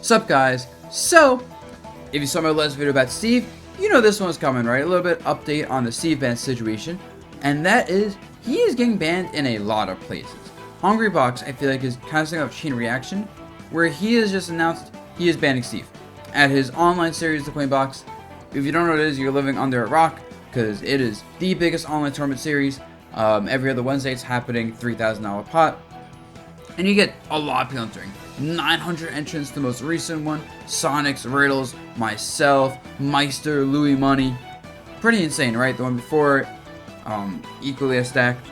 Sup guys, so if you saw my last video about Steve, you know this one's coming, right? A little bit update on the Steve ban situation, and that is, he is getting banned in a lot of places. Hungrybox, I feel like, is kind of setting up a chain reaction, where he has just announced he is banning Steve at his online series, The Coin Box. If you don't know what it is, you're living under a rock, because it is the biggest online tournament series. Every other Wednesday it's happening, $3,000 pot, and you get a lot of people entering. 900 entrants, the most recent one. Sonics, Riddles, myself, Meister, Louis Money. Pretty insane, right? The one before it, equally as stacked.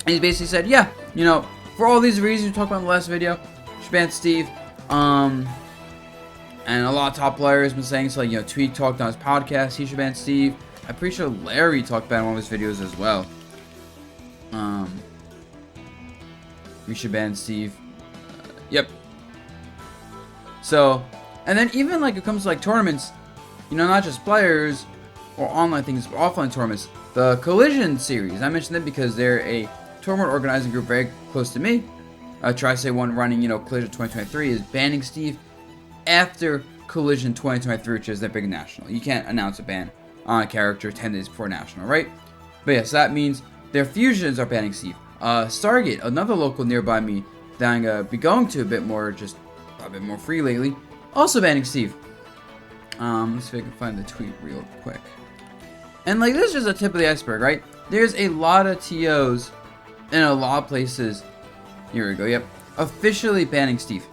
And he basically said, yeah, you know, for all these reasons we talked about in the last video, should ban Steve. And a lot of top players have been saying, so like, you know, Tweak talked on his podcast, he should ban Steve. I'm pretty sure Larry talked about it in one of his videos as well. We should ban Steve. Yep. So, and then even like it comes to like tournaments, you know, not just players or online things, but offline tournaments. The Collision series, I mentioned them because they're a tournament organizing group very close to me. Tri-State one running, you know, Collision 2023 is banning Steve after Collision 2023, which is their big national. You can't announce a ban on a character 10 days before national, right? But yes, that means their fusions are banning Steve. Stargate, another local nearby me that I'm gonna be going to a bit more free lately, also banning Steve. Let's see if I can find the tweet real quick. And like, this is just a tip of the iceberg, right? There's a lot of TOs in a lot of places. Here we go, yep. Officially banning Steve.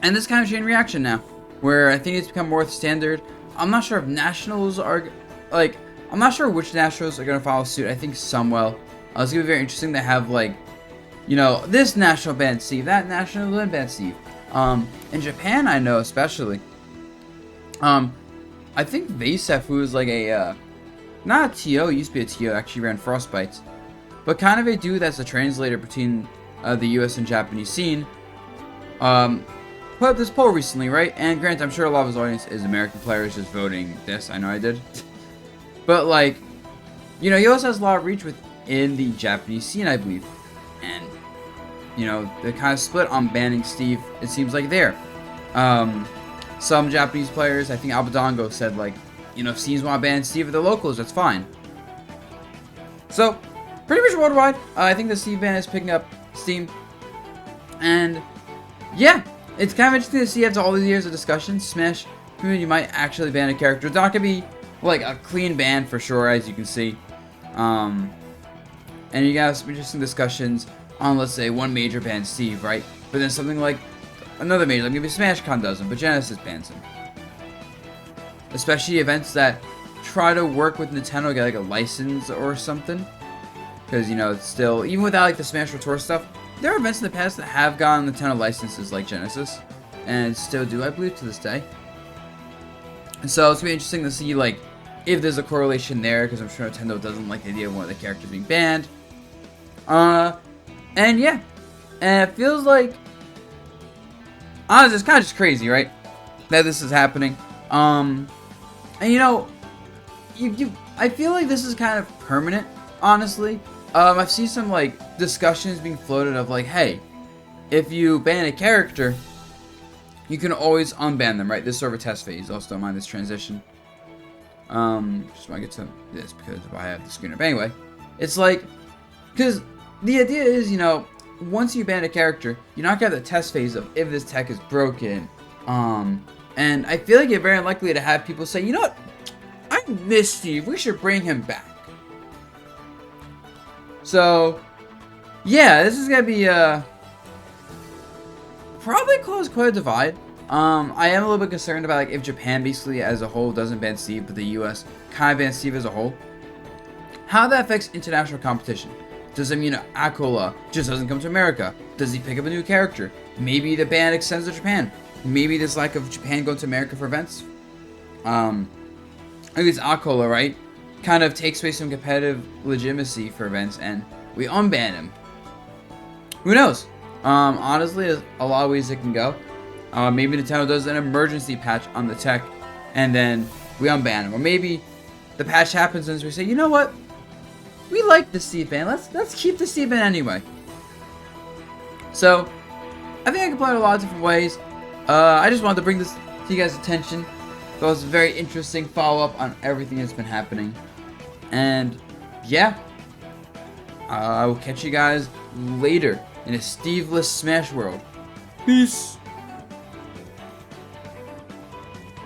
And this kind of chain reaction now, where I think it's become more standard. I'm not sure if nationals are, like, I'm not sure which nationals are gonna follow suit. I think some will. It's gonna be very interesting to have, like, you know, this national ban Steve, that national ban Steve. In Japan, I know especially. I think Vasef, who is like a, not a TO, used to be a TO, actually ran Frostbites, but kind of a dude that's a translator between the US and Japanese scene, put up this poll recently, right? And granted, I'm sure a lot of his audience is American players just voting this. I know I did. But, like, you know, he also has a lot of reach within the Japanese scene, I believe. And, you know, they're kind of split on banning Steve, it seems like there. Some Japanese players, I think Abadongo said, like, you know, if scenes want to ban Steve at the locals, that's fine. So, pretty much worldwide, I think the Steve ban is picking up steam. And, yeah, it's kind of interesting to see after all these years of discussion, Smash community might actually ban a character. It's not going to be, like, a clean ban for sure, as you can see. And you got some interesting discussions on, let's say, one major bans Steve, right? But then something like another major, like maybe SmashCon doesn't, but Genesis bans him. Especially events that try to work with Nintendo, get like a license or something. Because, you know, it's still, even without like the Smash Tour stuff, there are events in the past that have gotten Nintendo licenses like Genesis. And still do, I believe, to this day. And so it's going to be interesting to see, like, if there's a correlation there, because I'm sure Nintendo doesn't like the idea of one of the characters being banned. And yeah, and it feels like, honestly, it's kind of just crazy, right, that this is happening. And you know, I feel like this is kind of permanent, honestly. I've seen some, like, discussions being floated of, like, hey, if you ban a character, you can always unban them, right? This sort of a test phase. Also, don't mind this transition. Just want to get to this because I have the screen up. Anyway, it's like, because the idea is, you know, once you ban a character, you're not going to have the test phase of if this tech is broken. And I feel like you're very unlikely to have people say, you know what, I miss Steve, we should bring him back. So, yeah, this is going to be, probably cause quite a divide. I am a little bit concerned about, like, if Japan basically as a whole doesn't ban Steve, but the US kind of bans Steve as a whole, how that affects international competition. Does it mean Akola just doesn't come to America? Does he pick up a new character? Maybe the ban extends to Japan. Maybe there's lack of Japan going to America for events. At least Akola, right, kind of takes away some competitive legitimacy for events, and we unban him. Who knows? Honestly, there's a lot of ways it can go. Maybe Nintendo does an emergency patch on the tech, and then we unban him. Or maybe the patch happens and we say, you know what? We like the Steve ban. Let's keep the Steve ban anyway. So, I think I can play it a lot of different ways. I just wanted to bring this to you guys' attention. That was a very interesting follow-up on everything that's been happening. And, yeah. I will catch you guys later in a Steveless Smash World. Peace.